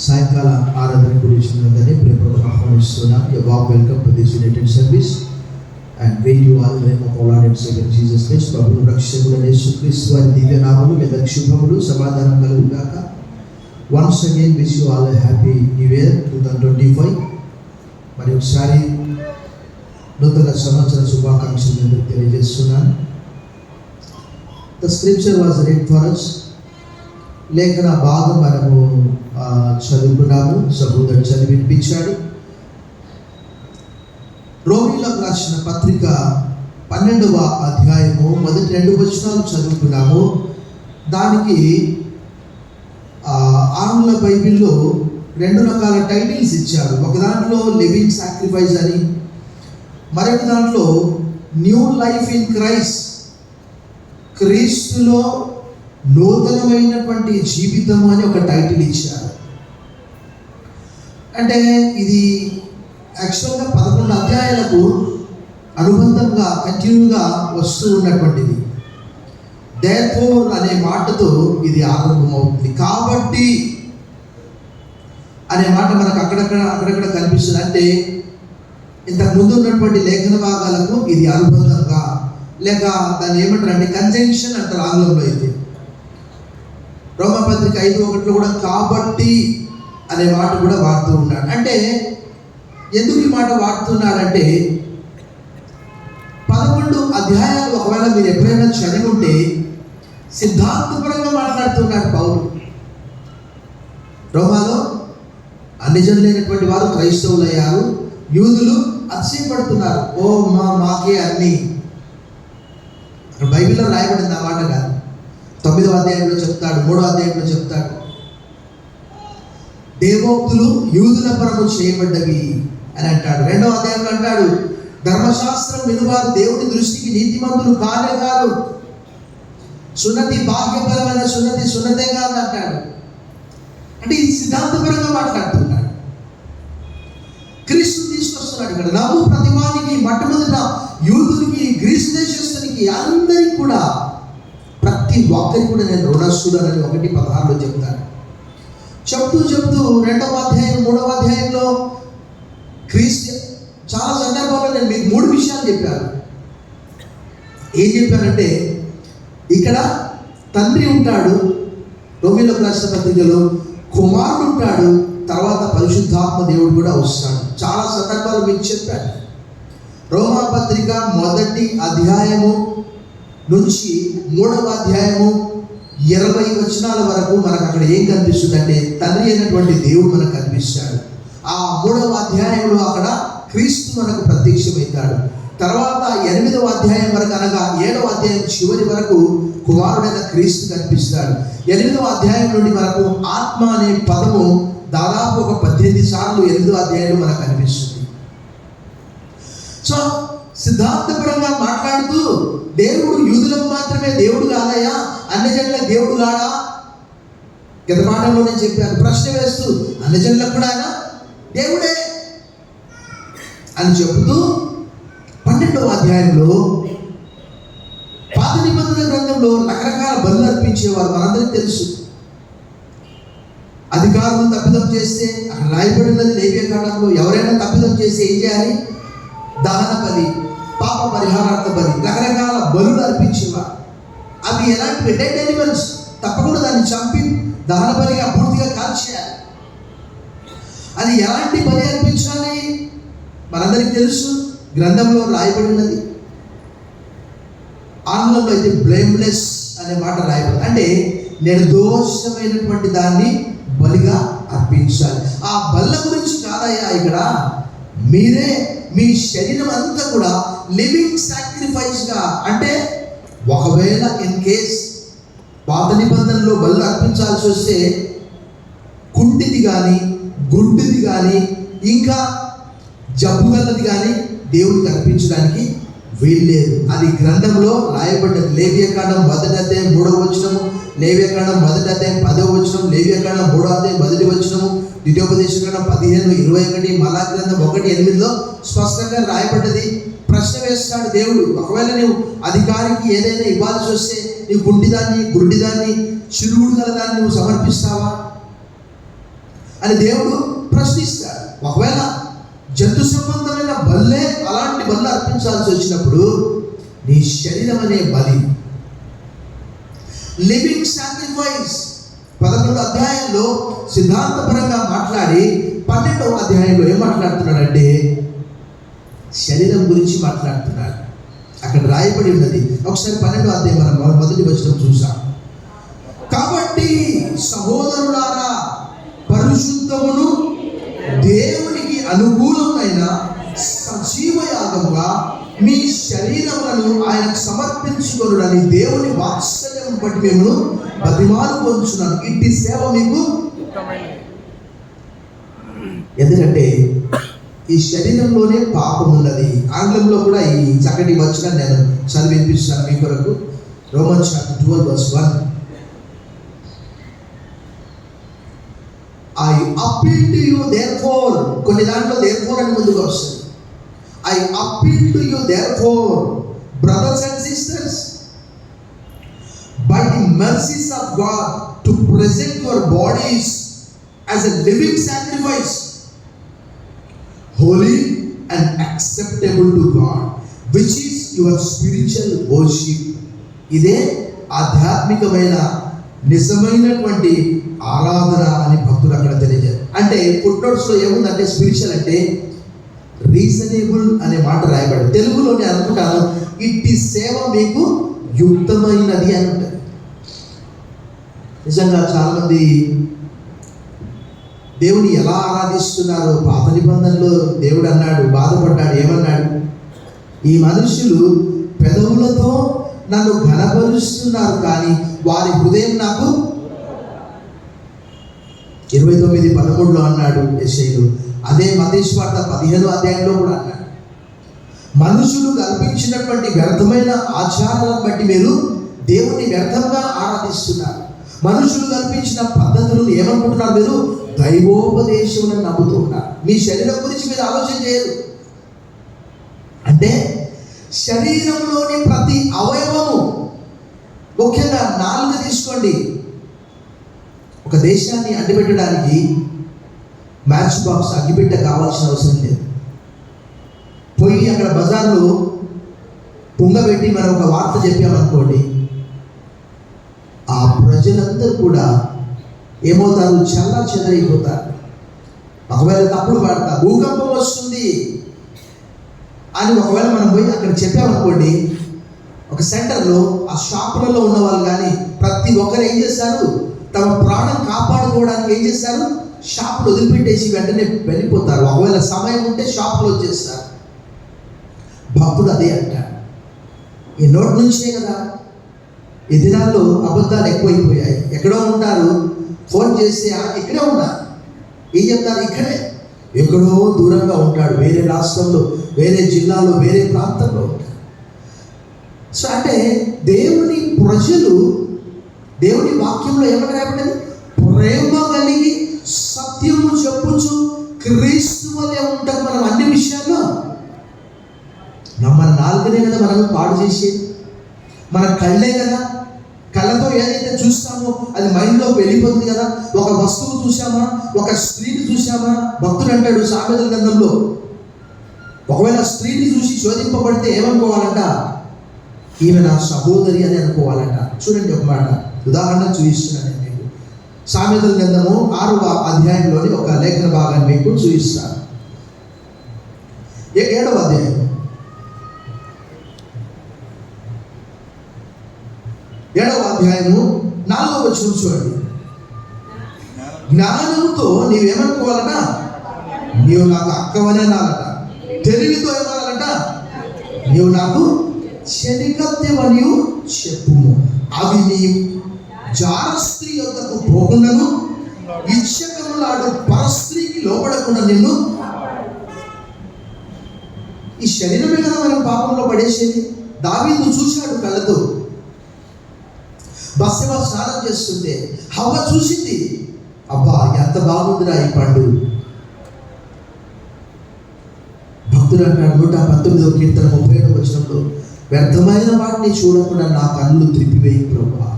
సాయంకాల ఆరాధన గురించి ప్రేమతో ఆహ్వానిస్తున్నాం. You are welcome to this united service and greet you all name of our lord and saviour Jesus Christ. ప్రభువు రక్షకుడైన యేసుక్రీస్తు వారి దివ్య నామములో మీ అందరికీ శుభములు సమాధానం కలుగు గాక. Once again wish you all happy new year 2025. మరి ఒకసారి నూతన సంవత్సర శుభాకాంక్షలు తెలియజేస్తున్నాను. The scripture was red for us. లేఖన భాగం మనము చదువుకున్నాము. సహోదరుడు చదివి వినిపించాడు. రోమీయులకు రాసిన పత్రిక 12వ అధ్యాయము మొదటి 2 వచనాలు చదువుకున్నాము. దానికి ఆంగ్ల బైబిల్లో 2 రకాల టైటిల్స్ ఇచ్చారు. ఒక దాంట్లో లివింగ్ సాక్రిఫైస్ అని, మరొక దాంట్లో న్యూ లైఫ్ ఇన్ క్రైస్ట్, క్రీస్తులో నూతనమైనటువంటి జీవితము అని ఒక టైటిల్ ఇచ్చారు. అంటే ఇది యాక్చువల్గా 11 అధ్యాయాలకు అనుబంధంగా కంటిన్యూగా వస్తూ ఉన్నటువంటిది. దేర్ఫోర్ అనే మాటతో ఇది ఆరంభమవుతుంది. కాబట్టి అనే మాట మనకు అక్కడక్కడ కనిపిస్తుంది. అంటే ఇంతకు ముందు ఉన్నటువంటి లేఖన భాగాలకు ఇది అనుబంధంగా, లేక దాన్ని ఏమంటారు అంటే కంజంక్షన్ అంటారు ఆంగ్లంలో. అయితే రోమపత్రిక 5:1 కూడా కాబట్టి అనే మాట కూడా వాడుతూ ఉన్నాడు. అంటే ఎందుకు ఈ మాట వాడుతున్నాడంటే 11 అధ్యాయాలు ఒకవేళ మీరు ఎప్పుడైనా చదివి ఉంటే సిద్ధాంతపరంగా మాట్లాడుతున్నాడు పౌలు. రోమాలో అన్ని జనులైనటువంటి వారు క్రైస్తవులు అయ్యారు. యూదులు అతిశయపడుతున్నారు. మాకే అన్ని. అక్కడ బైబిల్లో రాయబడింది ఆ మాట కాదు. 9వ అధ్యాయంలో చెప్తాడు, 3వ అధ్యాయంలో చెప్తాడు, దేవోక్తులు యూదుల పరము చేయబడ్డవి అని అంటాడు. 2వ అధ్యాయంలో అంటాడు, ధర్మశాస్త్రం వినువారు దేవుని దృష్టికి నీతిమంతులు కానే కాదు, సున్నతి బాహ్యపరమైన సున్నతే కాదు అంటాడు. అంటే ఇది సిద్ధాంతపరంగా మాట్లాడుతున్నాడు. క్రీస్తు తీసుకొస్తున్నాడు ఇక్కడ. నమ్ము ప్రతివానికి, మొట్టమొదట యూదునికి, గ్రీసు దేశస్తునికి, అందరికి కూడా, ప్రతి ఒక్కరికి కూడా నేను రుణస్తుడనని 1:16లో చెప్తాను. చెప్తూ 2వ అధ్యాయం 3వ అధ్యాయంలో క్రీస్తు చాలా సందర్భాల్లో నేను మీకు 3 విషయాలు చెప్పాను. ఏం చెప్పానంటే ఇక్కడ తండ్రి ఉంటాడు, రోమీయులకు రాసిన పత్రికలో కుమారుడు ఉంటాడు, తర్వాత పరిశుద్ధాత్మ దేవుడు కూడా వస్తాడు. చాలా సందర్భాలు మీకు చెప్పాను. రోమా పత్రిక 1వ అధ్యాయము నుంచి 3వ అధ్యాయము 20 వచనాల వరకు మనకు అక్కడ ఏం కనిపిస్తుంది అంటే తండ్రి అయినటువంటి దేవుడు మనకు కనిపిస్తాడు. ఆ 3వ అధ్యాయంలో అక్కడ క్రీస్తు మనకు ప్రత్యక్షమవుతాడు. తర్వాత 8వ అధ్యాయం వరకు, అనగా 7వ అధ్యాయం చివరి వరకు కుమారుడైన క్రీస్తు కనిపిస్తాడు. 8వ అధ్యాయం నుండి మనకు ఆత్మ అనే పదము దాదాపు ఒక 18 సార్లు 8వ అధ్యాయంలో మనకు కనిపిస్తుంది. సో సిద్ధాంతపరంగా మాట్లాడుతూ దేవుడు యూదులకు మాత్రమే దేవుడు కాదయ్యా, అన్ని జనులకు దేవుడు కాడా? గత పాఠంలో నేను చెప్పాను, ప్రశ్న వేస్తూ అన్ని జనులకు కూడా ఆయన దేవుడే అని చెబుతూ 12వ అధ్యాయంలో పాత నిబంధన గ్రంథంలో రకరకాల బలులు అర్పించేవారు. మనందరికీ తెలుసు. అధికారులు తప్పిదం చేస్తే అక్కడ రాయబడినది లేవ్యకాండంలో, ఎవరైనా తప్పిదం చేస్తే ఏం చేయాలి? దహన బలి, పాప పరిహారార్థ బలి, రకరకాల బలులు అర్పించేవారు. అవి ఎలాంటి డెడ్ యానిమల్స్, తప్పకుండా దాన్ని చంపి దహన బలిగా పూర్తిగా కాల్చేయాలి. అది ఎలాంటి బలి అర్పించాలి మనందరికీ తెలుసు, గ్రంథంలో రాయబడినది. ఆంగ్లంలో అయితే బ్లేమ్లెస్ అనే మాట రాయబడింది. అంటే నిర్దోషమైనటువంటి దాన్ని బలిగా అర్పించాలి. ఆ బల్ల గురించి కాదయ్యా ఇక్కడ, మీరే మీ శరీరం అంతా కూడా లివింగ్ సాక్రిఫైస్గా, అంటే ఒకవేళ ఇన్ కేస్ పాత నిబంధనలో బలు అర్పించాల్సి వస్తే కుంటిది కానీ, గుడ్డిది కానీ, ఇంకా జబ్బు గలది కానీ దేవుడికి అర్పించడానికి వీల్లేదు. అది గ్రంథంలో రాయబడ్డది. లేవ్యకాండం 1వ అధ్యాయం 3వ వచనము, లేవ్యకాండం 1వ అధ్యాయం 10వ వచనం, లేవ్యకాండం 3వ అధ్యాయం 1వ వచనము, ద్వితీయోపదేశకాండం 15:21, మలా గ్రంథం 1:8లో స్పష్టంగా రాయబడ్డది. ప్రశ్న వేస్తాడు దేవుడు, ఒకవేళ నువ్వు అధికారికి ఏదైనా ఇవ్వాల్సి వస్తే నీ గుడ్డిదాన్ని, గుడ్డిదాన్ని, చిరుగుడు గల దాన్ని నువ్వు సమర్పిస్తావా అని దేవుడు ప్రశ్నిస్తాడు. ఒకవేళ జంతు సంబంధమైన బల్లే, అలాంటి బలు అర్పించాల్సి వచ్చినప్పుడు నీ శరీరం అనే బలి, లివింగ్ సాక్రిఫైస్ 11వ అధ్యాయంలో సిద్ధాంతపరంగా మాట్లాడి 12వ అధ్యాయంలో ఏం మాట్లాడుతున్నాడంటే శరీరం గురించి మాట్లాడుతున్నాడు. అక్కడ రాయబడి ఉన్నది. ఒకసారి 12వ అధ్యాయం మనం మొదటి వచనం చూసాం. కాబట్టి సహోదరులారా, పరిశుద్ధమును దేవునికి అనుకూలమైన సజీవ యాగముగా మీ శరీరములను ఆయనకు సమర్పించుకొనుడని దేవుని వాత్సల్యం బట్టి మేము బతిమాలు పొందుచున్నాను. ఇట్టి సేవ మీకు, ఎందుకంటే ఈ శరీరంలోనే పాపం ఉన్నది. ఆంగ్లంలో కూడా ఈ చక్కటి వచనం నేను చదివినిపిస్తాను మీ కొరకు. Romans chapter 12:1. I appeal to you therefore, కొన్ని దాంట్లో therefore అని ముందుకు వస్తుంది. I appeal to you therefore, brothers and sisters, by the mercies of God, to present your bodies as a living sacrifice, holy and acceptable to God, which is your spiritual worship. ఇదే ఆధ్యాత్మికమైన నిజమైనటువంటి ఆరాధన అని భక్తులు అక్కడ తెలియజేయారు. అంటే ఫుట్నోట్స్లో ఏముందంటే spiritual అంటే రీజనబుల్ అనే మాట రాయబడింది. తెలుగులోనే అనుకుంటాను, ఇట్టి సేవ మీకు యుక్తమైనది అని ఉంటుంది. నిజంగా చాలామంది దేవుని ఎలా ఆరాధిస్తున్నారో, పాత నిబంధనలో దేవుడు అన్నాడు, బాధపడ్డాడు, ఏమన్నాడు? ఈ మనుషులు పెదవులతో నన్ను ఘనపరుస్తున్నారు, కానీ వారి హృదయం నాకు 29:13 అన్నాడు యెషయాను. అదే మత్తయి సువార్త 15వ అధ్యాయంలో కూడా అన్నాడు, మనుషులు కల్పించినటువంటి వ్యర్థమైన ఆచారాలను బట్టి మీరు దేవుని వ్యర్థంగా ఆరాధిస్తున్నారు. మనుషులు కల్పించిన పద్ధతులను ఏమనుకుంటున్నారు? మీరు దైవోపదేశములను నమ్ముతూ ఉన్నారు. మీ శరీరం గురించి మీరు ఆలోచన చేయరు. అంటే శరీరంలోని ప్రతి అవయవము, ముఖ్యంగా నాలుక తీసుకోండి. ఒక దేశాన్ని అడ్డుపెట్టడానికి మ్యాచ్ బాక్స్, అగ్గిపెట్ట కావాల్సిన అవసరం లేదు. పోయి అక్కడ బజార్లో పొంగబెట్టి మనం ఒక వార్త చెప్పామనుకోండి, ఆ ప్రజలందరూ కూడా ఏమవుతారు? చల్లా చెదరైపోతారు. ఒకవేళ తప్పుడు వార్త, భూకంపం వస్తుంది అని ఒకవేళ మనం పోయి అక్కడ చెప్పామనుకోండి, ఒక సెంటర్లో ఆ షాపులలో ఉన్న వాళ్ళు కానీ ప్రతి ఒక్కరు ఏం చేస్తారు? తమ ప్రాణం కాపాడుకోవడానికి ఏం చేస్తారు? షాపులు వదిలిపెట్టేసి వెంటనే వెళ్ళిపోతారు. ఒకవేళ సమయం ఉంటే షాపులో వచ్చేస్తారు. భక్తుడు అదే అంటాడు. ఈ నోటి నుంచే కదా ఈ దినాల్లో అబద్ధాలు ఎక్కువైపోయాయి. ఎక్కడో ఉంటారు, ఫోన్ చేస్తే ఇక్కడే ఉన్నారు, ఏం చెప్తారు? ఇక్కడే, ఎక్కడో దూరంగా ఉంటాడు, వేరే రాష్ట్రంలో, వేరే జిల్లాలో, వేరే ప్రాంతంలో ఉంటాడు. సో అంటే దేవుని ప్రజలు దేవుని వాక్యంలో ఏమని రాయబడింది? ప్రేమ కలిగి సత్యము చెప్పుచు క్రీస్తు వలె ఉంటాం. మనం అన్ని విషయాల్లో మన నాలుగునే కదా మనం పాడు చేసేది, మన కళ్ళే కదా. కళ్ళతో ఏదైతే చూస్తామో అది మైండ్లో వెళ్ళిపోతుంది కదా. ఒక వస్తువు చూసామా, ఒక స్త్రీని చూసామా, భక్తుడు అంటాడు సామెతల గ్రంథంలో, ఒకవేళ స్త్రీని చూసి శోధింపబడితే ఏమనుకోవాలంట? ఈమె నా సహోదరి అని అనుకోవాలంట. చూడండి ఒక మాట, ఉదాహరణ చూపిస్తున్నాను నేను మీకు. సామెతల గ్రంథము 6వ అధ్యాయంలోని ఒక లేఖన భాగాన్ని మీకు చూపిస్తాను. 7వ అధ్యాయం 7వ అధ్యాయము 4వ వచనం చూడండి. జ్ఞానముతో నీవేమనుకోవాలట? నీవు నాకు అక్కవనే అనాలట. తెలివితో ఏమనాలంట? నీవు నాకు చెలికత్తెవని చెప్పుము. అవి నీ జార స్త్రీ యొద్దకు పోకుండాను, ఇచ్చకములాడు పరస్త్రీకి లోపడకుండా నిన్ను. ఈ శరీరమే కదా మనం పాపంలో పడేసేది. దావీదు చూశాడు కళ్ళతో. బస్సెవ స్నానం చేస్తుంటే హవ్వ చూసింది, అబ్బా ఎంత బాగుందిరా ఈ పండు. భక్తుడు అంటాడు 119వ కీర్తన 37వ వచనంలో, వ్యర్థమైన వాటిని చూడకుండా నా కన్నులు త్రిప్పివేయి ప్రభువా,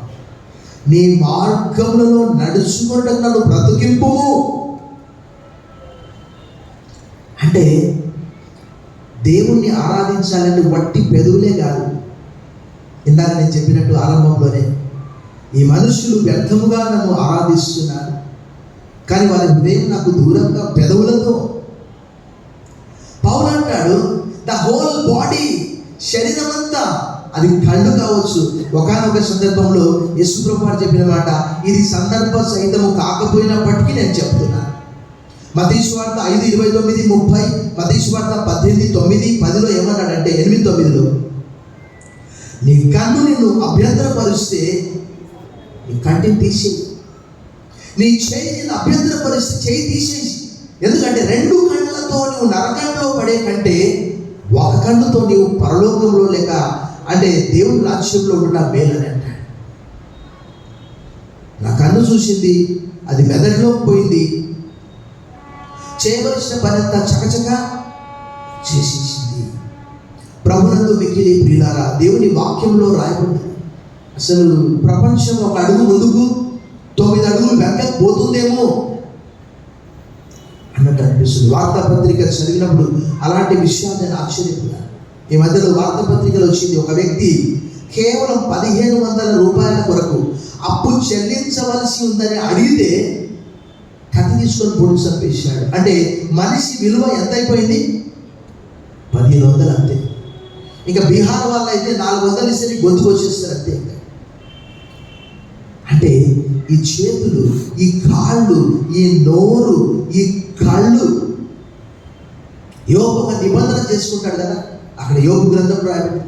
నీ మార్గములలో నడుచుకుంటూ నన్ను బ్రతికింపుము. అంటే దేవుణ్ణి ఆరాధించాలంటే వట్టి పెదవులే కాదు. ఇందాక నేను చెప్పినట్టు ఆరంభంలోనే, ఈ మనుషులు వ్యర్థముగా నన్ను ఆరాధిస్తున్నారు, కానీ వారి హృదయం నాకు దూరంగా పెదవులతో. పౌలు అంటాడు, ద హోల్ బాడీ, శరీరం అంతా, అది కళ్ళు కావచ్చు. ఒకానొక సందర్భంలో యేసు ప్రభువు చెప్పిన మాట, ఇది సందర్భ సహితము కాకపోయినప్పటికీ నేను చెప్తున్నాను. మత్తయి సువార్త 5:29-30, మత్తయి సువార్త 18:9-10 ఏమన్నాడంటే, 8-9, నీ కన్ను నిన్ను అభ్యంతరపరిస్తే నీ కంటిని తీసేయి, నీ చేయి నిన్ను అభ్యంతరపరిస్తే చేయి తీసేసి. ఎందుకంటే 2 కళ్ళతో నువ్వు నరకంలో పడే కంటే ఒక కన్నుతో నీవు పరలోకంలో లేక అంటే దేవుని రాజ్యంలో ఉండటం మేలని అంటాడు. నా కన్ను చూసింది, అది మెదడులోకి పోయింది, చేయవలసిన పని అంతా చకచక చేసేసింది. ప్రభునందు మిక్కిలి ప్రియులారా, దేవుని వాక్యంలో రాయబడింది, అసలు ప్రపంచం ఒక అడుగు ముందుకు 9 అడుగులు వెనక్కి పోతుందేమో అన్నట్టు అనిపిస్తుంది. వార్తాపత్రిక చదివినప్పుడు అలాంటి విషయాలు నేను ఆశ్చర్యపోయాను. ఈ మధ్యలో వార్తాపత్రికలో వచ్చింది, ఒక వ్యక్తి కేవలం 1500 రూపాయల కొరకు అప్పు చెల్లించవలసి ఉందని అడిగితే కత్తి తీసుకొని పొడుగు చంపేశాడు. అంటే మనిషి విలువ ఎంత అయిపోయింది? 1500 అంతే. ఇంకా బీహార్ వాళ్ళు అయితే 400 ఇస్తే గొంతుకు వచ్చేస్తారు అంతే. అంటే ఈ చేతులు, ఈ కాళ్ళు, ఈ నోరు, ఈ కళ్ళు, యోబు ఒక నిబంధన చేసుకుంటాడు కదా, అక్కడ యోబు గ్రంథం రాయబడి,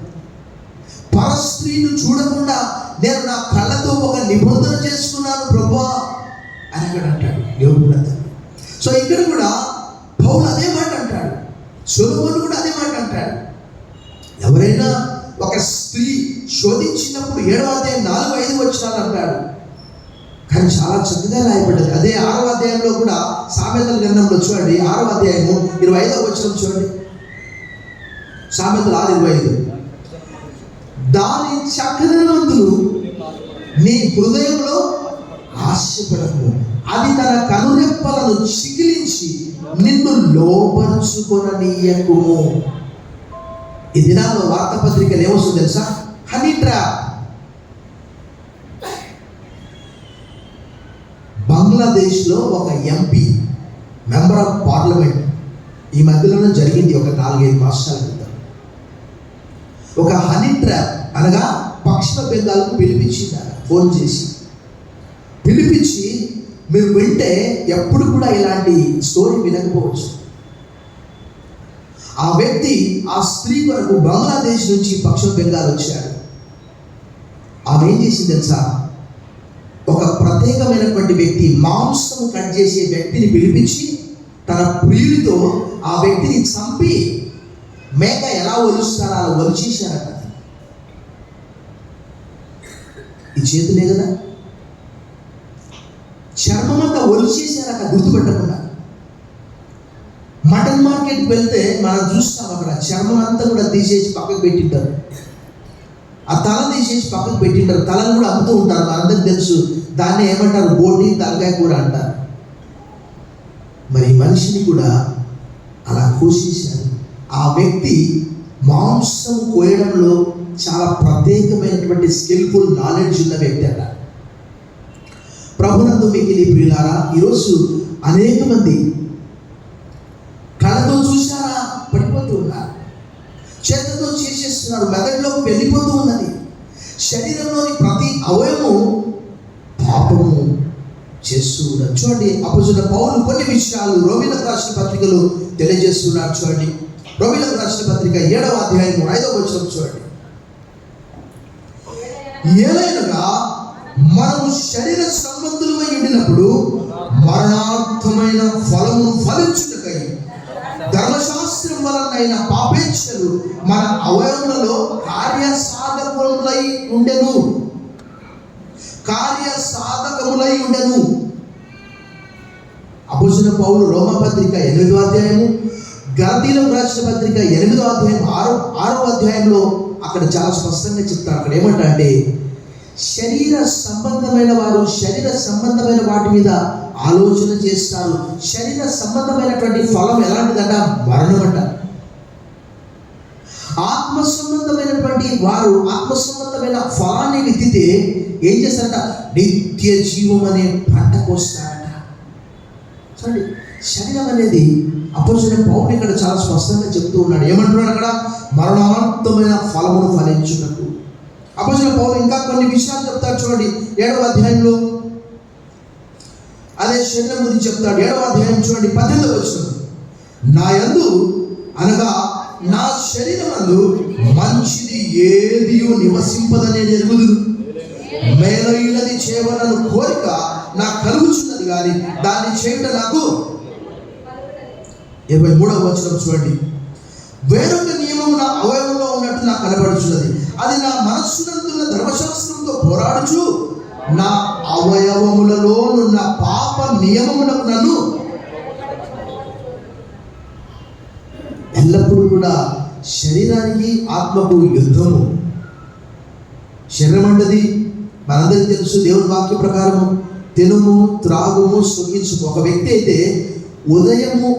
పరస్త్రీని చూడకుండా నేను నా కళ్ళతో ఒక నిబంధన చేసుకున్నాను ప్రభువా అని అక్కడ అంటాడు యోబు గ్రంథం. సో ఇక్కడ కూడా పౌలు అదే మాట అంటాడు, సొలొమోను కూడా అదే మాట అంటాడు. ఎవరైనా ఒక స్త్రీ శోధించినప్పుడు 7వ అధ్యాయం 4-5 వచనాలు అంటాడు, కానీ చాలా చక్కగా రాయబడ్డది. అదే 6వ అధ్యాయంలో కూడా సామెతల గ్రంథంలో చూడండి, 6వ అధ్యాయము 25వ వచనం చూడండి. సామెతలు 6:25, దాని చక్రవంతులు నీ హృదయంలో ఆశపడము, అది తన కనురెప్పలను చికిలించి నిన్ను లోపరుచుకొననీయకుము. ఈ దినాల్లో వార్తాపత్రికలు ఏమొస్తుందో తెలుసా? Honey trap. బంగ్లాదేశ్లో ఒక ఎంపీ, మెంబర్ ఆఫ్ పార్లమెంట్, ఈ మధ్యలోనే జరిగింది ఒక 4-5 మాసాల క్రితం. ఒక హనీ ట్రాప్ అనగా పశ్చిమ బెంగాల్కు పిలిపించింది, ఫోన్ చేసి పిలిపించి, మీరు వింటే ఎప్పుడు కూడా ఇలాంటి స్టోరీ వినకపోవచ్చు. ఆ వ్యక్తి ఆ స్త్రీ కొరకు బంగ్లాదేశ్ నుంచి పశ్చిమ బెంగాల్ వచ్చాడు. ఆమె ఏం చేసింది తెలుసా? ఒక ప్రత్యేకమైనటువంటి వ్యక్తి, మాంసం కట్ చేసే వ్యక్తిని పిలిపించి తన ప్రియుడితో ఆ వ్యక్తిని చంపి మేక ఎలా ఒలుస్తారో అలా ఒలిచేశారట. ఈ చేతులే కదా, చర్మం అంతా ఒలిచేశారట గుర్తుపెట్టకుండా. మటన్ మార్కెట్కి వెళ్తే మనం చూస్తాం, అక్కడ చర్మం అంతా కూడా తీసేసి పక్కకు పెట్టింటారు, ఆ తల తీసేసి పక్కకు పెట్టింటారు. తలను కూడా అమ్ముతూ ఉంటారు, మనందరికి తెలుసు. దాన్ని ఏమంటారు? బోటి, తలకాయ కూర అంటారు. మరి మనిషిని కూడా అలా కోసేశారు. ఆ వ్యక్తి మాంసం కోయడంలో చాలా ప్రత్యేకమైనటువంటి స్కిల్ఫుల్ నాలెడ్జ్ ఉన్న వ్యక్తి అట. ప్రభునందు మిక్కిలి ప్రియులారా, ఈరోజు అనేక మంది కళ్ళతో చూసారా పడిపోతూ ఉన్నారు, చేతులతో చేసేస్తున్నారు, మెదడులోకి వెళ్ళిపోతూ ఉన్నది. శరీరంలోని ప్రతి అవయవము పాపము చేస్తూ ఉన్నారు. చూడండి, అపోస్తలుడైన పౌలు కొన్ని విషయాలు రోమీయులకు రాసిన పత్రికలో తెలియజేస్తున్నారు. చూడండి, రోమీయులకు రాసిన పత్రిక 7వ అధ్యాయము 5వ వచనం చూడండి. ఏలైనగా మనము శరీర సంబంధులమై ఉండినప్పుడు మరణార్థమైన ఫలమును ఫలించుటకై ధర్మశాస్త్రం వలన పాపేచ్ఛలు మన అవయవములలో కార్యసాధకములై ఉండెను. అపోస్తలుడైన పౌలు రోమపత్రిక 8వ అధ్యాయము, గలతీయులకు రాసిన పత్రిక 8వ అధ్యాయం 6వ అధ్యాయంలో అక్కడ చాలా స్పష్టంగా చెప్తారు. అక్కడ ఏమంటే శరీర సంబంధమైన వారు శరీర సంబంధమైన వాటి మీద ఆలోచన చేస్తారు. శరీర సంబంధమైనటువంటి ఫలం ఎలాంటిదంట? మరణం అంట. ఆత్మ సంబంధమైనటువంటి వారు ఆత్మ సంబంధమైన ఫలాన్ని విత్తితే ఏం చేస్తారంట? నిత్య జీవం అనే పంట కోస్తారంట. చూడండి, శరీరం అనేది అపోస్తలుడైన పౌలు ఇక్కడ చాలా స్పష్టంగా చెప్తూ ఉన్నాడు. ఏమంటున్నాడు అక్కడ? మరణాంతమైన ఫలమును ఫలించుటకు. అపోస్తలుడైన పౌలు ఇంకా కొన్ని విషయాలు చెప్తాడు. చూడండి, 7వ అధ్యాయంలో అదే శరీరం గురించి చెప్తాడు. 7వ అధ్యాయం చూడండి, 18వ వచనం. నా యందు అనగా నా శరీరమందు మంచిది ఏదియు నివసింపదనేది ఎరుగుదును. మేలైనది చేయవలన కోరిక నాకు కలుగుచున్నది కానీ దాన్ని చేయుట నాకు. 23వ వచనం చూడండి. వేరొక నియమం నా అవయవంలో ఉన్నట్టు నాకు కనబడుచున్నది. అది నా మనస్సునందున్న ధర్మశాస్త్రంతో పోరాడుచు నా అవయవములలోనున్న పాప నియమములకు నన్ను ఎల్లప్పుడూ కూడా శరీరానికి ఆత్మకు యుద్ధము. శరీరం అంటది మనందరికీ తెలుసు. దేవుని వాక్య ప్రకారము తినుము, త్రాగుము, సుఖించుము. ఒక వ్యక్తి అయితే ఉదయము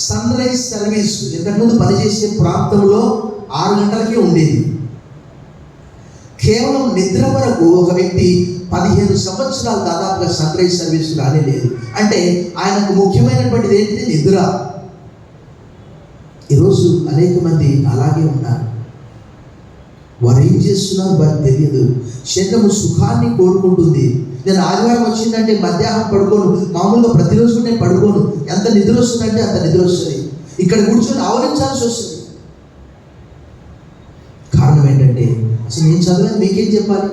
సన్ రైజ్ సర్వీస్ ఇంతకుముందు పనిచేసే ప్రాంతంలో 6 గంటలకే ఉండేది. కేవలం నిద్ర వరకు ఒక వ్యక్తి 15 సంవత్సరాలు దాదాపుగా సన్ రైజ్ సర్వీస్ రాలేదు. అంటే ఆయనకు ముఖ్యమైనటువంటిది ఏంటిది? నిద్ర. ఈరోజు అనేక మంది అలాగే ఉన్నారు. వారు ఏం చేస్తున్నారు వారికి తెలియదు. శరీరము సుఖాన్ని కోరుకుంటుంది. నేను ఆదివారం వచ్చిందంటే మధ్యాహ్నం పడుకోను, మామూలుగా ప్రతిరోజు నేను పడుకోను. ఎంత నిద్ర వస్తుందంటే అంత నిద్ర వస్తుంది. ఇక్కడ కూర్చొని ఆవరించాల్సి వస్తుంది. కారణం ఏంటంటే అసలు నేను చదివాను మీకేం చెప్పాలి?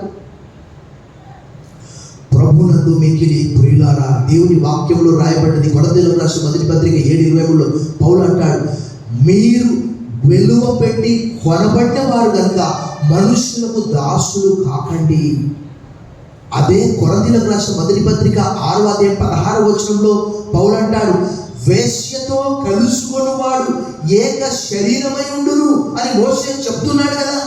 ప్రభునందు మిక్కిలి ప్రియులారా, దేవుని వాక్యంలో రాయబడ్డది. కొరింథీయులకు రాసిన మొదటి పత్రిక 7:23లో పౌలు అంటాడు, మీరు వెలువ పెట్టి కొనబడ్డ వారు కనుక మనుషులకు దాసులు కాకండి. అదే కొరింథీయులకు రాసిన మొదటి పత్రిక 6వ అధ్యాయం 16వ వచనంలో పౌలు అంటాడు, వేశ్యతో కలుసుకొని వాడు ఏక శరీరమై ఉండును అని మోషే చెప్తున్నాడు కదా.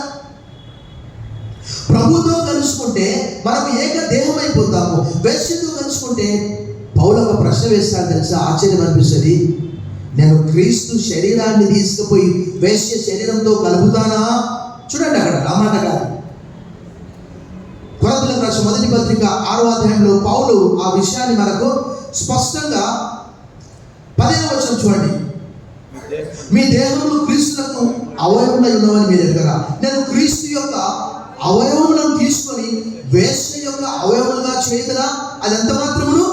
ప్రభుతో కలుసుకుంటే మనం ఏక దేహం అయిపోతాము. వేశ్యతో కలుసుకుంటే పౌలు ఒక ప్రశ్న వేస్తాడు తెలుసా? ఆశ్చర్యం అనిపిస్తుంది. నేను క్రీస్తు శరీరాన్ని తీసుకుపోయి వేశ్య శరీరంతో కలుపుతానా? చూడండి, అక్కడ ఆ మాట కాదు. కొరింథీయులకు రాసిన మొదటి పత్రిక 6వ అధ్యాయంలో పౌలు ఆ విషయాన్ని మనకు స్పష్టంగా 10వ వచనం చూడండి. మీ దేహంలో క్రీస్తులకు అవయవములై ఉన్నవని మీరు ఎరుగరా? నేను క్రీస్తు యొక్క అవయవములను తీసుకొని వేశ్య యొక్క అవయవములుగా చేయగలరా? అది ఎంత మాత్రమును.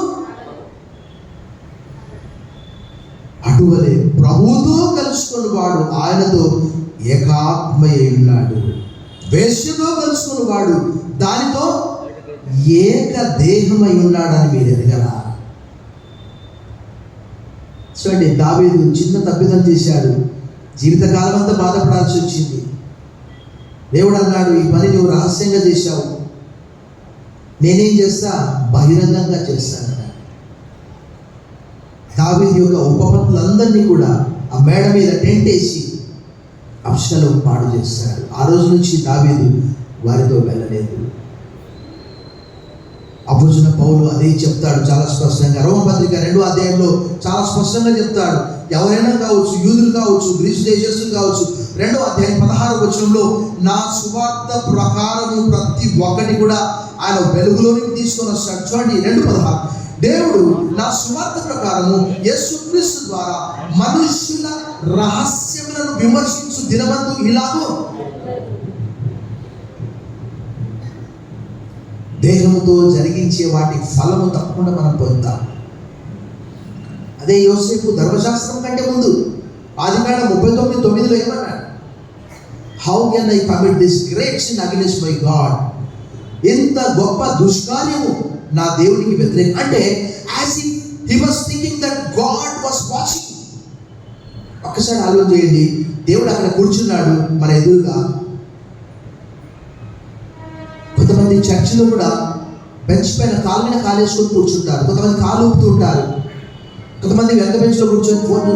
అటువలే ప్రభువుతో కలుసుకుని వాడు ఆయనతో ఏకాత్మయ్య ఉన్నాడు. వేశ్యతో కలుసుకుని వాడు దానితో ఏక దేహమై ఉన్నాడని మీరు ఎరగరా? చూడండి, దావీదు చిన్న తప్పిదం చేశాడు. జీవితకాలం అంతా బాధపడాల్సి వచ్చింది. దేవుడు అన్నాడు, ఈ పని నువ్వు రహస్యంగా చేశావు, నేనేం చేస్తా? బహిరంగంగా చేస్తాను. దావీదు యొక్క ఉపపత్నులందరినీ కూడా ఆ మేడ మీద టెంట్ వేసి అబ్షాలోము పాడు చేస్తాడు. ఆ రోజు నుంచి దావీదు వారితో వెళ్ళలేదు. అపోస్తలుడైన పౌలు అదే చెప్తాడు చాలా స్పష్టంగా. రోమపత్రిక 2వ అధ్యాయంలో చాలా స్పష్టంగా చెప్తాడు. ఎవరైనా కావచ్చు, యూదులు కావచ్చు, గ్రీసు దేశస్తులు కావచ్చు. 2వ అధ్యాయం 16వ వచనంలో నా సువార్త ప్రకారము ప్రతి ఒక్కటి కూడా ఆయన వెలుగులోనికి తీసుకొని వస్తాడు. చూడండి 2:16, దేవుడు నా సువార్త ప్రకారము యేసుక్రీస్తు ద్వారా మనుష్యుల రహస్యములను విమర్శించు దినమందు ఇలాగో దేహముతో జరిగించే వాటి ఫలము తప్పకుండా మనం పొందుతాం. అదే యోసేపు ధర్మశాస్త్రం కంటే ముందు ఆదికాండం 39:9లో ఏమన్నాడు? How can I commit this great sin against my God? ఎంత గొప్ప దుష్కార్యము నా దేవునికి వ్యతిరేకం. అంటే as if he was thinking that God was watching. ఒక్కసారి ఆలోచన చేయండి, దేవుడు అక్కడ కూర్చున్నాడు మన ఎదురుగా. కొంతమంది చర్చిలో కూడా బెంచ్ పైన కాలు మీద కాలేసుకొని కూర్చుంటారు, కొంతమంది కాలు ఊపుతూ ఉంటారు, కొంతమంది వెనక బెంచ్లో కూర్చొని ఫోన్.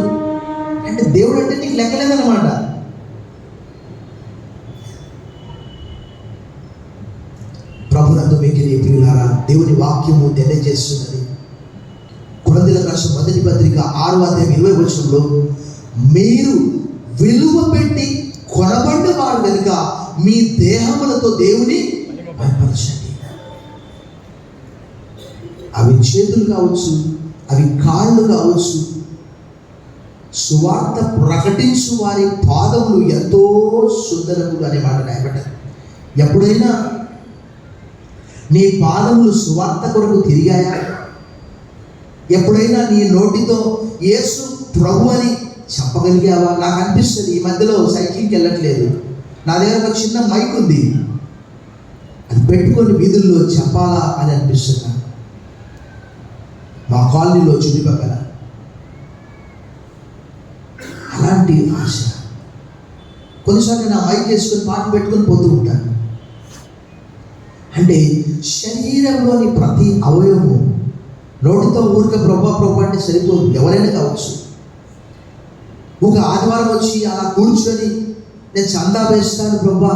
అంటే దేవుడు అంటే నీకు లెక్కలేదన్నమాట. వాక్యము తెలియజేస్తున్నది. కొరింథీయులకు రాసిన మొదటి పత్రిక 6:20 మీరు విలువ పెట్టి కొనబడిన వారు కనుక మీ దేహములతో దేవుని మహిమపరచండి. అవి చేతులు కావచ్చు, అవి కాళ్ళు కావచ్చు. సువార్త ప్రకటించు వారి పాదములు ఎంతో సుందరములు అనే మాట రాయబడ్డారు. ఎప్పుడైనా నీ పాదములు సువార్త కొరకు తిరిగాయా? ఎప్పుడైనా నీ నోటితో యేసు ప్రభు అని చెప్పగలిగావా? నాకు అనిపిస్తుంది, ఈ మధ్యలో సైక్లింగ్కి వెళ్ళట్లేదు, నా దగ్గర ఒక చిన్న మైక్ ఉంది, అది పెట్టుకొని వీధుల్లో చెప్పాలా అని అనిపిస్తున్నా. మా కాలనీలో చుట్టుపక్కల అలాంటి ఆశ. కొన్నిసార్లు నా మైక్ చేసుకొని పాట పెట్టుకొని పోతూ ఉంటాను. అంటే శరీరంలోని ప్రతి అవయవము నోటితో ఊరిక ప్రభా అంటే సరిపోదు, ఎవరైనా కావచ్చు. ఒక ఆదివారం వచ్చి అలా కూర్చొని నేను చందా వేస్తాను ప్రభా,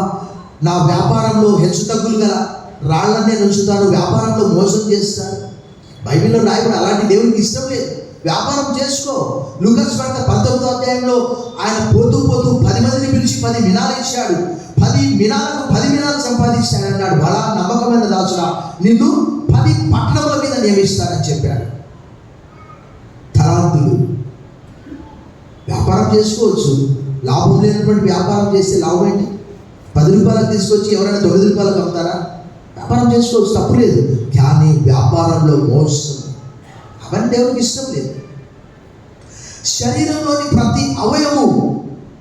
నా వ్యాపారంలో హెచ్చు తగ్గులు గల రాళ్ళనే ఉంచుతాను, వ్యాపారంలో మోసం చేస్తాను. బైబిల్లో రాయబడి అలాంటి దేవునికి ఇష్టం లేదు. వ్యాపారం చేసుకో. లూకాసు వార్త 19వ ఆయన పోతూ 10 మందిని పిలిచి 10 మినాలు ఇచ్చాడు. 10 మినాలు సంపాదిస్తాడు అన్నాడు. బలా నమ్మకమైన దాసుడా, నిన్ను 10 పట్టణముల మీద నియమిస్తానని చెప్పాడు. తలాంతులు. వ్యాపారం చేసుకోవచ్చు, లాభం లేనటువంటి వ్యాపారం చేస్తే లాభం ఏంటి? 10 రూపాయలకు తీసుకొచ్చి ఎవరైనా 9 రూపాయలకు అమ్ముతారా? వ్యాపారం చేసుకోవచ్చు, తప్పు లేదు. కానీ వ్యాపారంలో మోసం, అవన్నీ దేవునికి ఇష్టం లేదు. శరీరంలోని ప్రతి అవయవము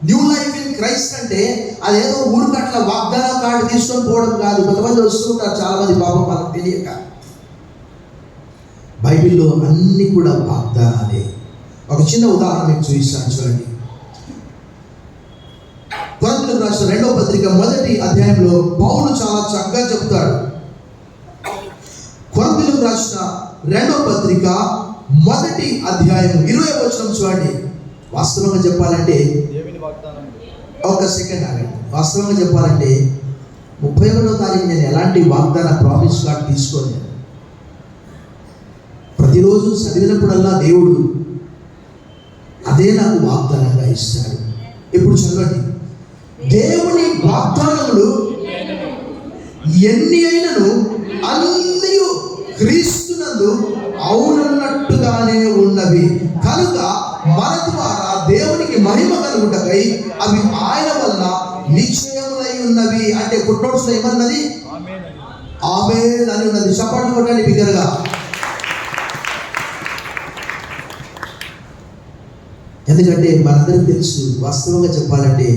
న్యూ లైఫ్ ఇన్ క్రైస్ట్ అంటే అదేదో ఊరికట్ల వాగ్దానం కార్డు తీసుకొని పోవడం కాదు. కొంతమంది వస్తుంటారు, చాలామంది పాపం వాళ్ళకి తెలియక. బైబిల్లో అన్నీ కూడా వాగ్దానాలే. ఒక చిన్న ఉదాహరణ మీకు చూపిస్తాను, చూడండి. కొరింథీయులకు రాసిన 2వ పత్రిక 1వ అధ్యాయంలో పౌలు చాలా చక్కగా చెప్తాడు. కొరింథీయులకు రాసిన 2వ పత్రిక 1వ అధ్యాయం 20వ వచనం చూడండి. వాస్తవంగా చెప్పాలంటే ఒక సెకండ్ ఆగండి. వాస్తవంగా చెప్పాలంటే 31వ తారీఖు నేను ఎలాంటి వాగ్దాన ప్రామిస్ కార్డు తీసుకోలేదు. ప్రతిరోజు చదివినప్పుడల్లా దేవుడు అదే నాకు వాగ్దానంగా ఇస్తాడు. ఇప్పుడు చదవండి. దేవుని వాగ్దానములు ఎన్ని అయినను అన్నీ క్రీస్తునందు అవునన్నట్టుగానే ఉన్నవి కనుక మన ద్వారా దేవునికి మహిమ కలుగుటకై అవి ఆయన వలన నిశ్చయములై ఉన్నవి. అంటే ఫుట్నోట్స్ ఏమన్నది? ఆమేన్ అని ఉన్నది. చప్పట్లు కొట్టండి బిగ్గరగా. ఎందుకంటే మనందరికీ తెలుసు, వాస్తవంగా చెప్పాలంటే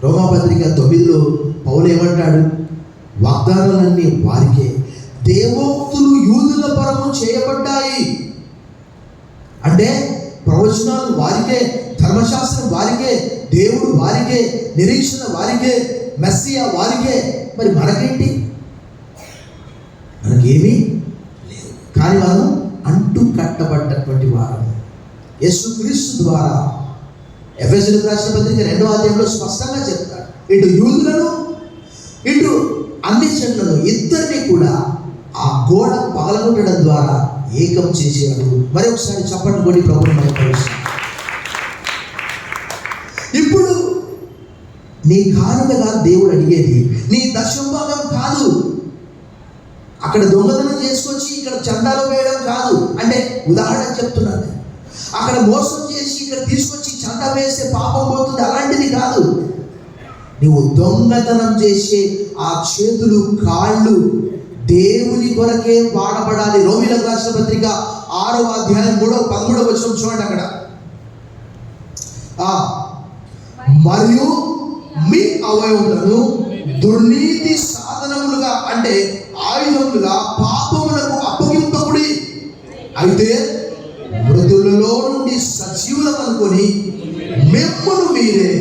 రోమాపత్రిక 9లో పౌలు ఏమంటాడు? వాగ్దానాలన్నీ వారికే, దేవోక్తులు యూదుల పరము చేయబడ్డాయి. అంటే ప్రవచనాలు వారికే, ధర్మశాస్త్రం వారికే, దేవుడు వారికే, నిరీక్షణ వారికే, మెస్సియా వారికే. మరి మనకేంటి? మనకేమీ లేదు. కానీ మనం అంటు కట్టబడ్డటువంటి వారు యేసుక్రీస్తు ద్వారా. ఎఫెసీయులకు రాసిన పత్రిక 2వ అధ్యాయంలో స్పష్టంగా చెప్తాడు, ఇటు యూదులను ఇటు అన్ని జనులను ఇద్దరిని కూడా ఆ గోడ పగలగొట్టడం ద్వారా ఏకం చేసేవాడు. మరి ఒకసారి చప్పట్లు కొట్టి ప్రభువుని మహిమపరుస్తాం. ఇప్పుడు నీ కానుకగా దేవుడు అడిగేది నీ దశంభాగం కాదు. అక్కడ దొంగతనం చేసుకొచ్చి ఇక్కడ చందాలు వేయడం కాదు. అంటే ఉదాహరణ చెప్తున్నాను. అక్కడ మోసం చేసి ఇక్కడ తీసుకొచ్చి చందా వేస్తే పాపం పోతుంది, అలాంటిది కాదు. నువ్వు దొంగతనం చేసే ఆ చేతులు కాళ్ళు దేవుని కొరకే వాడబడాలి. రోమీయులకు రాసిన పత్రిక 6వ అధ్యాయం 13వ వచనం చూడండి. అక్కడ మరియు మీ అవయవములను దుర్నీతి సాధనములుగా అంటే ఆయుధములుగా పాపములకు అప్పగింపకుడి. అయితే మృతులలో నుండి సజీవులం అనుకొని మిమ్మును మీరే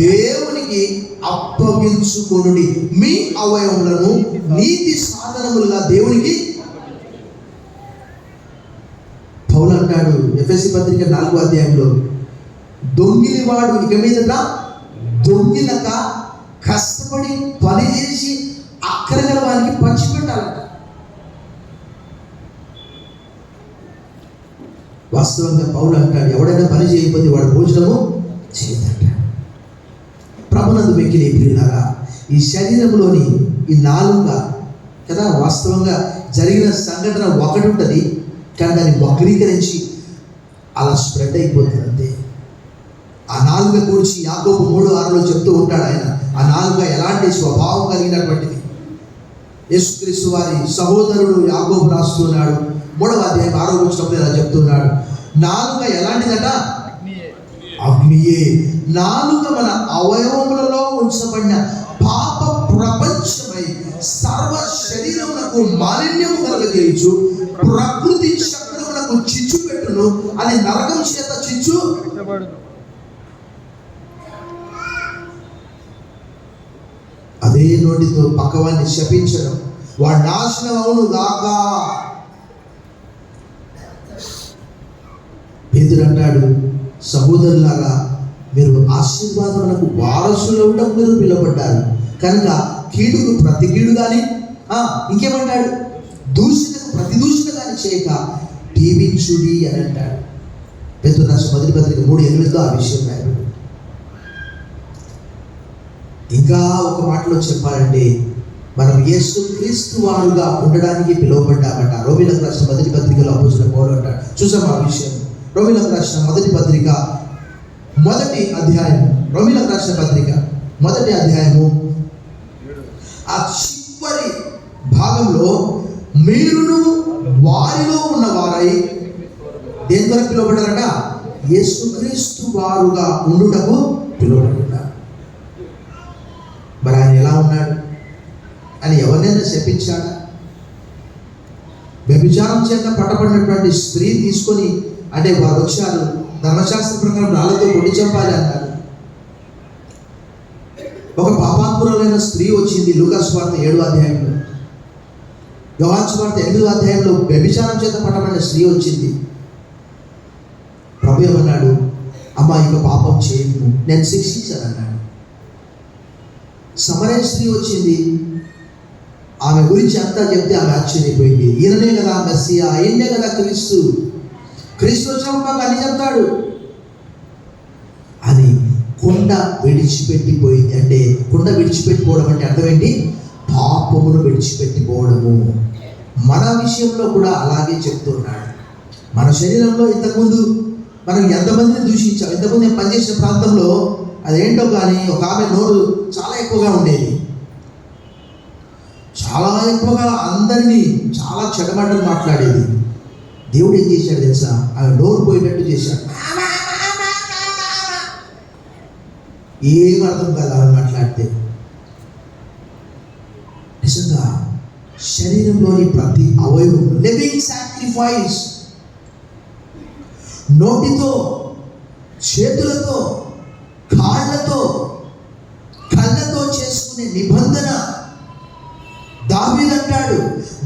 దేవునికి అప్పగించుకొనుడి. మీ అవయవములను నీతి సాధనములుగా దేవునికి. పౌలు అంటాడు ఎఫెసీ పత్రిక 4వ అధ్యాయంలో, దొంగిలివాడు ఇక మీదట దొంగిలక కష్టపడి పని చేసి అక్కరగల వారికి పంచిపెట్టాలంట. వాస్తవంగా పౌలు అంటాడు, ఎవడైనా పని చేయకపోతే వాడు భోజనము చేయదంటాడు. ప్రభునందు వెక్కిన ప్రియులారా, ఈ శరీరంలోని ఈ నాలుక కదా, వాస్తవంగా జరిగిన సంఘటన ఒకటి ఉంటుంది, కానీ దాన్ని వక్రీకరించి అలా స్ప్రెడ్ అయిపోతుంది అంతే. ఆ నాలుక గురించి యాకోబు 3:6 చెప్తూ ఉంటాడు ఆయన. ఆ నాలుక ఎలాంటి స్వభావం కలిగినటువంటిది. యేసుక్రీస్తు వారి సహోదరుడు యాకోబు రాస్తున్నాడు 3వ అధ్యాయం 6వ వచనంలో ఇలా చెప్తున్నాడు, నాలుక ఎలాంటిదట? అగ్నియే. నాలుక మన అవయవములలో ఉంచబడిన పాప ప్రపంచమై సర్వ శరీరములకు మాలిన్యము కలగజేయచ్చు, ప్రకృతి చక్రములకు చిచ్చు పెట్టును, అది నరకం చేత చిచ్చు. అదే నోటితో పక్కవాన్ని శపించడం, వాడు నాశనం అవును గాక. పేతురు అంటాడు, సహోదరులారా, మీరు ఆశీర్వాదములకు వారసులవడం మీరు పిలువబడ్డారు కనుక కీడుకు ప్రతి కీడు కానీ ఇంకేమంటాడు, దూషణకు ప్రతి దూషణ కానీ చేయక దీవించుడి అని అంటాడు. పేతురు రాసిన 1వ పత్రిక 3:8 ఆ విషయం రాయబడింది. ఇంకా ఒక మాటలో చెప్పాలంటే, మనం యేసుక్రీస్తు వారుగా ఉండడానికి పిలువబడ్డామట. రోమీయులకు రాసిన 1వ పత్రికలో అపోస్తలుడైన పౌలు అంటాడు. చూసాం ఆ విషయం. రోమీయులకు రాసిన 1వ పత్రిక 1వ అధ్యాయం, రోమీయులకు రాసిన పత్రిక 1వ అధ్యాయము ఆ చివరి భాగంలో, మీరును వారిలో ఉన్నవారై దేని ద్వారా పిలువబడ్డారట? యేసుక్రీస్తు వారుగా ఉండుటకు పిలువబడ్డారు. మరి ఆయన ఎలా ఉన్నాడు అని ఎవరినైనా శపించాడా? వ్యభిచారం చేత పట్టబడినటువంటి స్త్రీ తీసుకొని, అంటే వారు వచ్చారు ధర్మశాస్త్ర ప్రకారం రాళ్ళతో కొట్టి చంపాలి అన్నారు. ఒక పాపాత్మురాలైన స్త్రీ వచ్చింది లూకా సువార్త 7వ అధ్యాయంలో, యోహాను సువార్త 8వ అధ్యాయంలో వ్యభిచారం చేత పట్టబడిన స్త్రీ వచ్చింది. ప్రభు ఏమన్నాడు? అమ్మా, ఇక పాపం చేయను, నేను శిక్షించాను అన్నాడు. సమరయ స్త్రీ వచ్చింది, ఆమె గురించి అంతా చెప్తే ఆమె ఆశ్చర్యపోయింది. ఈయననే కదా మెస్సియా, ఆయనే కదా క్రీస్తు, క్రీస్తు వచ్చినప్పుడు మాకు అన్ని చెప్తాడు అని కుండ విడిచిపెట్టిపోయింది. అంటే కుండ విడిచిపెట్టిపోవడం అంటే అర్థం ఏంటి? పాపమును విడిచిపెట్టిపోవడము. మన విషయంలో కూడా అలాగే చెప్తున్నాడు. మన శరీరంలో ఇంతకుముందు మనం ఎంతమందిని దూషించాం. ఇంతకుముందు నేను పనిచేసిన ప్రాంతంలో అదేంటో కానీ ఒక ఆమె నోరు చాలా ఎక్కువగా ఉండేది. చాలా ఎక్కువగా అందరినీ చాలా చెడమడ్డలు మాట్లాడేది. దేవుడు ఏం చేశాడు తెలుసా? ఆమె నోరు పోయేటట్టు చేశాడు. ఏం అర్థం కాదు ఆమె మాట్లాడితే. నిజంగా శరీరంలోని ప్రతి అవయవం లివింగ్ సాక్రిఫైస్. నోటితో, చేతులతో, కాళ్ళతో, కళ్ళతో చేసుకునే నిబంధన. దావీదంటాడు,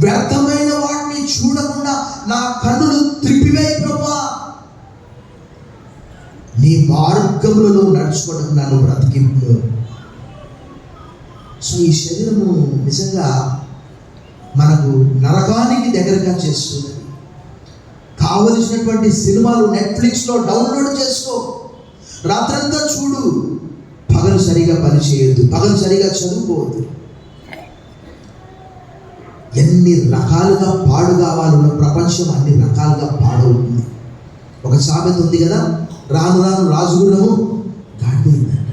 వ్యర్థమైన వాటిని చూడకుండా నా కన్నులు త్రిప్పివేయి ప్రభువా, నీ మార్గములలో నడుచుకోవడం నన్ను బ్రతికింపు. సో ఈ శరీరము నిజంగా మనకు నరకానికి దగ్గరగా చేస్తుంది. కావలసినటువంటి సినిమాలు నెట్ఫ్లిక్స్లో డౌన్లోడ్ చేసుకో, రాత్రంతా చూడు, పగలు సరిగా పని చేయొద్దు, పగలు సరిగా చదువుకోవద్దు. ఎన్ని రకాలుగా పాడు కావాలన్న ప్రపంచం అన్ని రకాలుగా పాడవుతుంది. ఒక సామెత ఉంది కదా, రాను రాను రాజుగుణము గాడిపోయిందంట.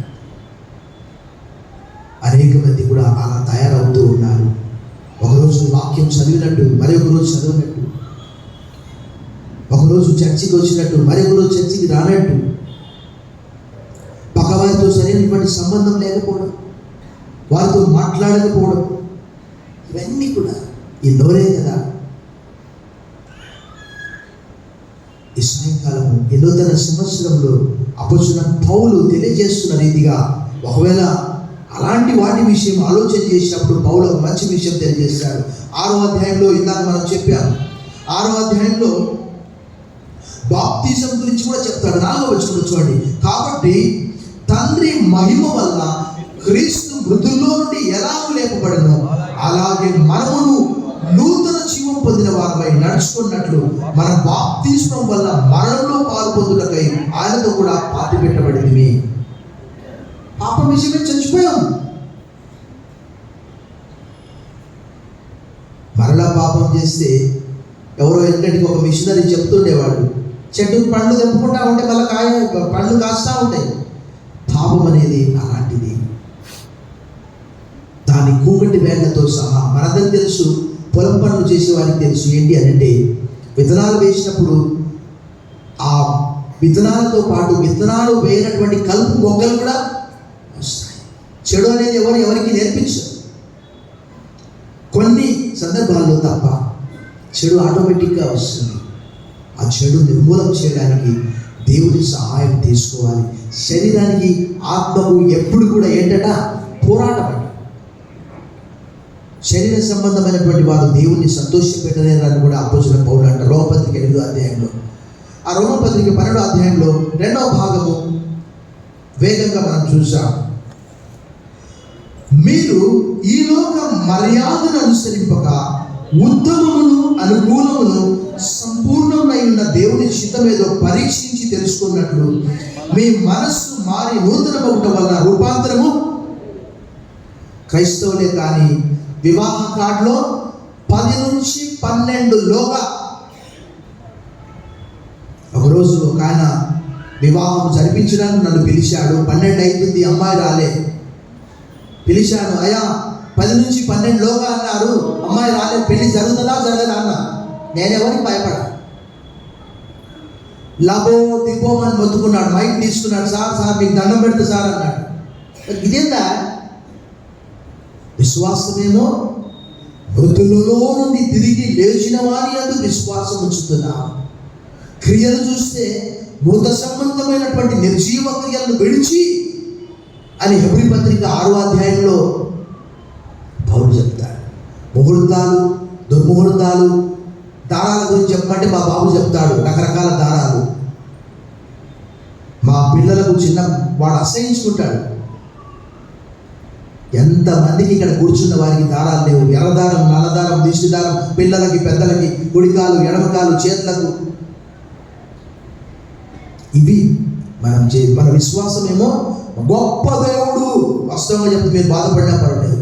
అనేక మంది కూడా అలా తయారవుతూ ఉన్నారు. ఒకరోజు వాక్యం చదివినట్టు మరి ఒక రోజు చదివినట్టు, ఒకరోజు చర్చికి వచ్చినట్టు మరి ఒక రోజు చర్చికి రానట్టు, పక్కవారితో సరైనటువంటి సంబంధం లేకపోవడం, వారితో మాట్లాడకపోవడం, ఇవన్నీ కూడా ఈ నోరే కదా. ఈ సాయంకాలము ఈ నూతన సంవత్సరంలో అపొస్తలుడైన పౌలు తెలియజేస్తున్న రీతిగా ఒకవేళ అలాంటి వాటి విషయం ఆలోచన చేసినప్పుడు పౌలు ఒక మంచి విషయం తెలియజేస్తాడు. 6వ అధ్యాయంలో ఇందాక మనం చెప్పాము. 6వ అధ్యాయంలో బాప్తిజం గురించి కూడా చెప్తాడు. 4వ వచనంలో చూడండి, కాబట్టి తండ్రి మహిమ వల్ల క్రీస్తు మృతుల్లో నుండి ఎలా లేపబడను అలాగే మనమును నూతన జీవం పొందిన వారమై నడుచుకున్నట్లు మన బాప్తిస్మం వల్ల మరణంలో పాలు పొందుటకై ఆయనతో కూడా పాతి పెట్టబడింది. పాపం విషయమే చచ్చిపోయాం. మరలా పాపం చేస్తే ఎవరో ఎన్నటికి ఒక మిషనరీ చెప్తుండేవాడు, చెట్టుకు పండ్లు తెంపుకుంటా ఉంటే మళ్ళీ పండ్లు కాస్తూ ఉంటాయి. పాపం అనేది అలాంటిది. దాని కూకటి వేళ్లతో సహా మనందరికి తెలుసు, పొలం పనులు చేసే వారికి తెలుసు. ఏంటి అంటే విత్తనాలు వేసినప్పుడు ఆ విత్తనాలతో పాటు విత్తనాలు వేయనటువంటి కలుపు మొగ్గలు కూడా వస్తాయి. చెడు అనేది ఎవరికి నేర్పించరు. కొన్ని సందర్భాల్లో తప్ప చెడు ఆటోమేటిక్గా వస్తుంది. ఆ చెడు నిర్మూలన చేయడానికి దేవుని సహాయం తీసుకోవాలి. శరీరానికి ఆత్మకు ఎప్పుడు కూడా ఏంటట పోరాటం. శరీర సంబంధమైనటువంటి వారు దేవుణ్ణి సంతోషపెట్టలేరని కూడా అపోస్తలుడైన పౌలు అంటారు రోమపత్రిక 8వ అధ్యాయంలో. ఆ రోమపత్రిక 12వ అధ్యాయంలో 2వ భాగము వేగంగా మనం చూసాం. మీరు ఈ లోక మర్యాదను అనుసరింపక ఉత్తమమును అనుకూలమును సంపూర్ణమై ఉన్న దేవుని చిత్తమేదో పరీక్షించి తెలుసుకున్నట్లు మీ మనస్సు మారి నూతనమవటం వలన రూపాంతరము. క్రైస్తవులే కానీ వివాహ కార్డులో 10 నుంచి 12 లోగా. ఒకరోజు ఒక ఆయన వివాహం జరిపించడానికి నన్ను పిలిచాడు. 12 అవుతుంది, అమ్మాయి రాలే. పిలిచాను, అయ్యా 10 నుంచి 12 లోగా అన్నారు, అమ్మాయి రాలే, పెళ్లి జరుగుతుందా జరగదా అన్న. నేనెవరికి భయపడా. లబో దిబోమని మొత్తుకున్నాడు, మైక్ తీసుకున్నాడు. సార్ మీకు దండం పెడతా సార్ అన్నాడు. ఇదేందా? విశ్వాసమేమో మృతులలో నుండి తిరిగి లేచిన వారి యందు విశ్వాసం ఉంచుతున్నా. క్రియలు చూస్తే మృత సంబంధమైనటువంటి నిర్జీవ క్రియలను విడిచి అని హెబ్రీ పత్రిక 6వ అధ్యాయంలో పౌలు చెప్తాడు. ముహూర్తాలు, దుర్ముహూర్తాలు, దారాల గురించి చెప్పమంటే మా బాబు చెప్తాడు రకరకాల దారాలు. మా పిల్లలకు వాడు అసహించుకుంటాడు. ఎంతమందికి ఇక్కడ కూర్చున్న వారికి దారాలు లేవు. ఎర్రదారం, నల్లదారం, దిష్టి దారం, పిల్లలకి పెద్దలకి, కుడికాలు ఎడమకాలు చేతులకు. ఇవి మన విశ్వాసం ఏమో గొప్ప దేవుడు. వాస్తవంగా చెప్తే మీరు బాధపడినా పర్వాలేదు,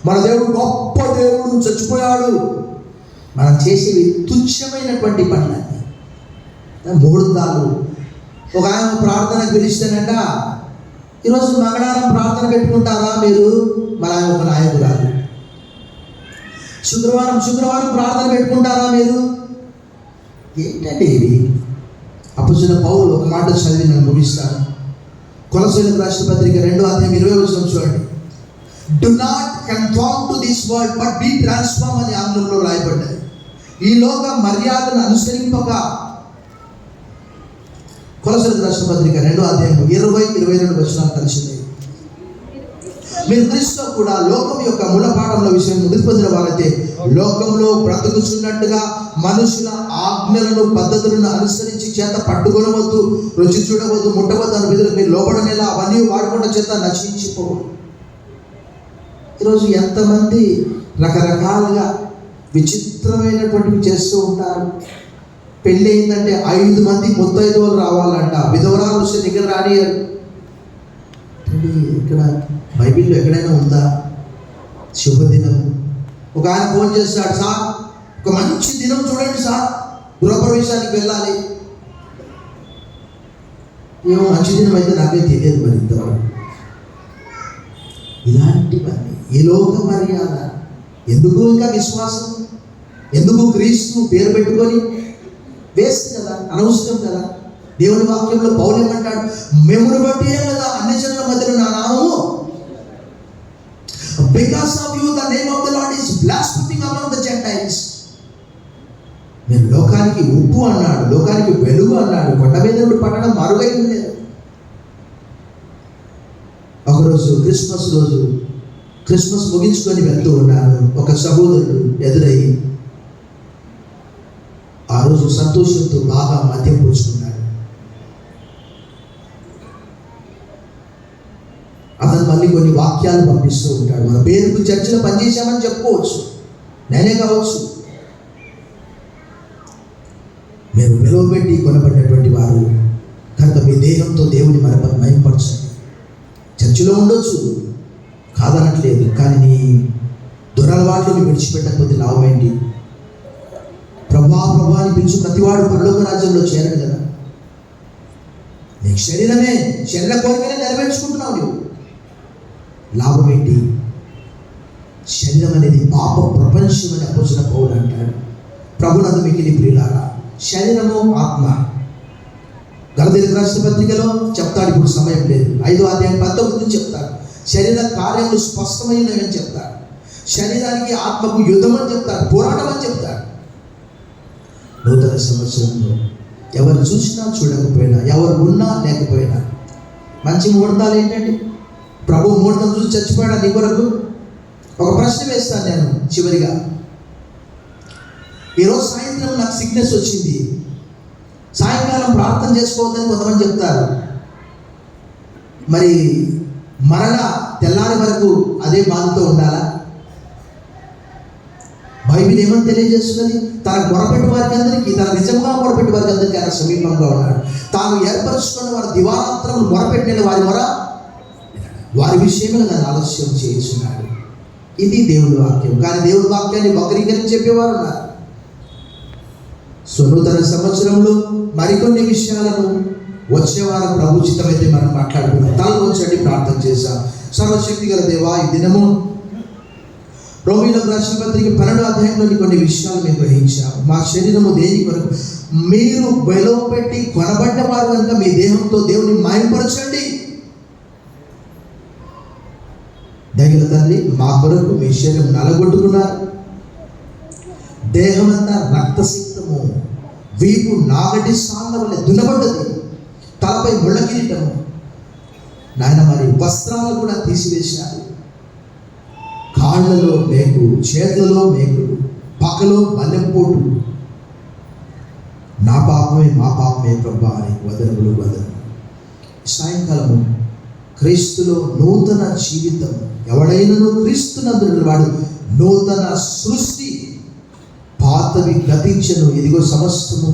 మన దేవుడు గొప్ప దేవుడు, చచ్చిపోయాడు. మనం చేసేవి తుచ్చమైనటువంటి పనులన్నీ, ముహూర్తాలు. ఒక ఆయన ప్రార్థనకు పిలిస్తేనంట, ఈరోజు మంగళవారం ప్రార్థన పెట్టుకుంటారా మీరు? మన ఆయన ఒక నాయకురాలు. శుక్రవారం ప్రార్థన పెట్టుకుంటారా మీరు? ఏంటంటే ఇవి? అపోస్తలుడైన పౌలు ఒక మాట చదివి నేను ముగిస్తాను. కొలస్సీయులకు రాసిన పత్రిక 2వ అధ్యాయం 20వ వచనం చూడండి. Do not conform to this world but be transform అని ఆంగ్లంలో రాయబడ్డది. ఈ లోక మర్యాదను అనుసరింపక. కొలస్సీయులకు రాసిన పత్రిక 2వ అధ్యాయం 20-22 వచనాలు కలిసింది. మీరు క్రీస్తుతో కూడా లోకం యొక్క మూలపాఠముల విషయం మృతి పొందిన వారైతే లోకంలో బ్రతుకుతున్నట్టుగా మనుషుల ఆజ్ఞలను పద్ధతులను అనుసరించి చేత పట్టుకొనవద్దు, రుచి చూడవద్దు, ముట్టవద్దు అని విధులు మీరు లోబడనేలా అవన్నీ వాడుకుంటే చేత నశించిపోవు. ఈరోజు ఎంతమంది రకరకాలుగా విచిత్రమైనటువంటివి చేస్తూ ఉంటారు. పెళ్ళి అయిందంటే 5 మంది ముత్తైదువులు రావాలంట. విధవరాలు వస్తే దగ్గర రానియరు. ఇక్కడ బైబిల్లో ఎక్కడైనా ఉందా శుభదినం? ఒక ఆయన ఫోన్ చేస్తాడు, సార్ ఒక మంచి దినం చూడండి సార్, గృహప్రవేశానికి వెళ్ళాలి. ఏమో మంచి దినం అయితే నాకే తెలియదు మరి ఇంతవరకు. ఇలాంటివన్నీ ఈ లోక మర్యాద ఎందుకు? ఇంకా విశ్వాసం ఎందుకు? క్రీస్తు పేరు పెట్టుకొని వేస్ట్ కదా, అనవసరం కదా. దేవుని వాక్యంలో పౌలు ఏమంటాడు? మెమును బట్టి కదా అన్ని జనుల మధ్యలో నా నామము, because of you the name of the lord is blaspheming among the gentiles. నేను లోకానికి ఉప్పు అన్నాడు, లోకానికి వెలుగు అన్నాడు. కొండ మీద నుండి పట్టడం మరుగై ఉండేది. ఒకరోజు క్రిస్మస్ ముగించుకొని వెళ్తూ ఉన్నాను. ఒక సహోదరుడు ఎదురయ్యి ఆ రోజు సంతోషంతో బాగా మద్యం పుచ్చుకున్నాడు. అతను మళ్ళీ కొన్ని వాక్యాలు పంపిస్తూ ఉంటాడు. మన పేరుకు చర్చిలో పనిచేసామని చెప్పుకోవచ్చు, నేనే కావచ్చు. మీరు వెలువబెట్టి కొనబడినటువంటి వారు కనుక మీ దేహంతో దేవుని మహిమపరచండి. చర్చిలో ఉండొచ్చు, కాదనట్లేదు, కానీ నీ దురలవాట్లను విడిచిపెట్టకపోతే లాభమేంటి? ప్రభా అని పిలుచు ప్రతివాడు పరలోక రాజ్యంలో చేరడు కదా. నీ శరీర కోరికనే నెరవేర్చుకుంటున్నావు నువ్వు, లాభం ఏంటి? శరీరం అనేది పాప ప్రపంచం అని అపోస్తలుడైన పౌలు అంటాడు. ప్రభునందు మిక్కిలి ప్రియులారా, శరీరము ఆత్మ గలతీయులకు రాసిన పత్రికలో చెప్తాడు. ఇప్పుడు సమయం లేదు, 5:19 చెప్తాడు. శరీర కార్యములు స్పష్టమైనవని చెప్తాడు. శరీరానికి ఆత్మకు యుద్ధం అని చెప్తాడు, పోరాటం అని చెప్తాడు. నూతన సంవత్సరంలో ఎవరు చూసినా చూడకపోయినా, ఎవరు ఉన్నా లేకపోయినా, మంచి ముహూర్తాలు ఏంటండి? ప్రభు ముహూర్తం చూసి చచ్చిపోయాడా నీ కొరకు? ఒక ప్రశ్న వేస్తాను నేను చివరిగా. ఈరోజు సాయంత్రం నాకు సిక్నెస్ వచ్చింది, సాయంకాలం ప్రార్థన చేసుకోవద్దని కొంతమంది చెప్తారు. మరి మరలా తెల్లారి వరకు అదే బాధతో ఉండాలా? బైబిల్ ఏమని తెలియజేస్తున్నది? తన మొరపెట్టి వారికి అందరికీ, తన నిజంగా మొరపెట్టి వారికి అందరికీ ఆయన సమీపంగా ఉన్నాడు. తాను ఏర్పరుచుకున్న వారి దివారాత్రములు మొరపెట్టిన వారి విషయమే నన్ను ఆలస్యం చేయించున్నాడు. ఇది దేవుడి వాక్యం. కానీ దేవుడి వాక్యాన్ని వక్రీకరించి చెప్పేవారు ఉన్నారు. నూతన సంవత్సరంలో మరికొన్ని విషయాలను వచ్చే వారం ప్రభుచితమైతే మనం మాట్లాడుకున్నాం. తల వచ్చి ప్రార్థన చేశాం. సర్వశక్తి గల దేవా, ఈ దినము రోమీయులకు రాసిన పత్రిక 12వ అధ్యాయంలోని కొన్ని విషయాలు మేము గ్రహించాము. మా శరీరము దేని కొరకు? మీరు వెలువబెట్టి కొనబడ్డ వారు కనుక మీ దేహంతో దేవుని మహిమపరచండి. దయగల తండ్రి, మా కొరకు మీ శరీరం నలగొట్టుకున్నారు. దేహం అంతా రక్తసిక్తము, వీపు నాగటి సాంగ వల్ల దున్నబడ్డది, తలపై ముళ్ళ కిరీటము నాయన, మరి వస్త్రాలు కూడా తీసివేశారు. కాళ్ళలో మేకు, చేతులలో మేకులు, పక్కలో బల్లెంపోటు. నా పాపమే మా పాపమే ప్రభా అని వదనములు వదను. సాయంకాలము క్రీస్తులో నూతన జీవితం, ఎవడైనను క్రీస్తునందున వాడు నూతన సృష్టి, పాతవి గతించెను, ఇదిగో సమస్తము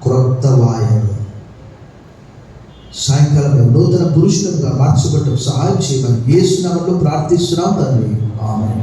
క్రొత్తవాయను. సాయంకాలం నూతన పురుషులుగా మార్చబడటం సహాయం చేయమని యేసు నామములో ప్రార్థిస్తున్నాం తండ్రి. ఆమేన్.